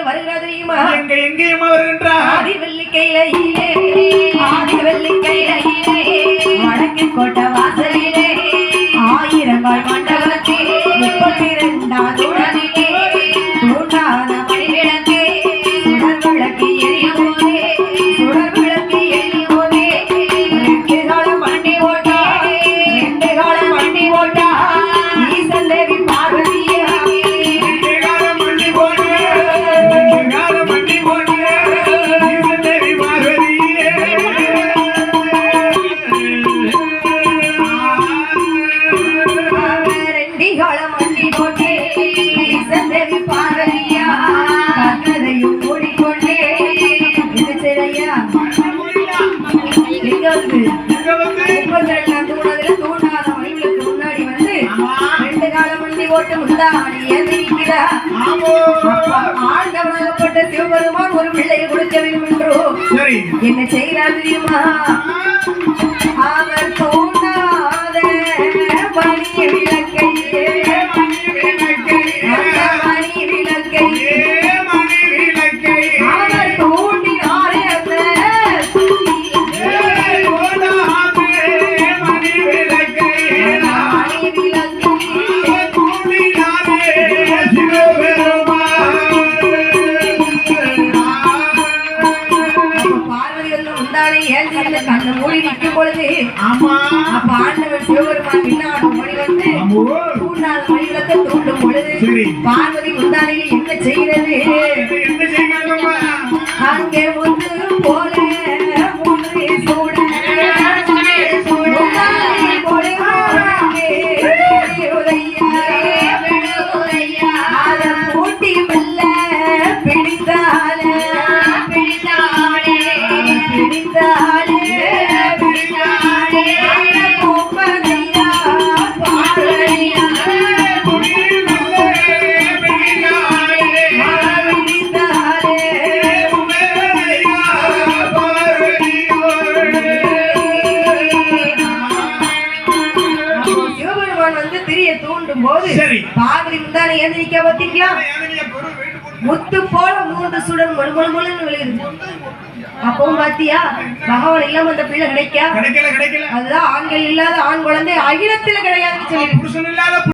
வருகிறது தெரியுமா? எங்கேயுமா வருகின்றார்? ஆதி வெள்ளிக்கையிலே வடக்கு கோட்டை வாசலிலே ஆயிரங்கால் மண்டபத்தில் 32ஆம் தூணத்திலே தூண்டாத மணிவிளக்கு சுடர் விளக்கு எரியும் போதே ரெண்டு காலம் வண்டி ஓட்டா ஈசன் தேவி பார்வதியா ஆண்டவனாகப்பட்ட சிவபெருமான் ஒரு பிள்ளையை கொடுக்க வேண்டும் என்றோ என்ன செய்கிறார் தெரியுமா? அவர் தோன்றாத மணி விளக்கையே அவர் தோன்றினாரே கண்ணு மூடி நிற்கும் பொழுது அப்ப ஆண்டவன் சிவபெருமான் பின்னாடி ஓடி வந்து தூண்டாத மணிவிளக்கை தூண்டும் பொழுது பார்வதி முந்தானையில் என்ன செய்கிறது? அங்கே ஒன்று போல ஒன்று சூட பூட்டி மெல்ல பிடித்தாலே பார்வதி முந்தானை எந்திரிக்க பார்த்தீங்களா? முத்து போல 3 சுடர் மொழுமொழுன்னு விழுகுது. அப்பவும் பாத்தியா பகவான் இல்லாம அந்த பிள்ளை கிடைக்கல. அதுதான் ஆண்கள் இல்லாத ஆண் குழந்தை அகிலத்துல கிடையாதுன்னு சொல்லி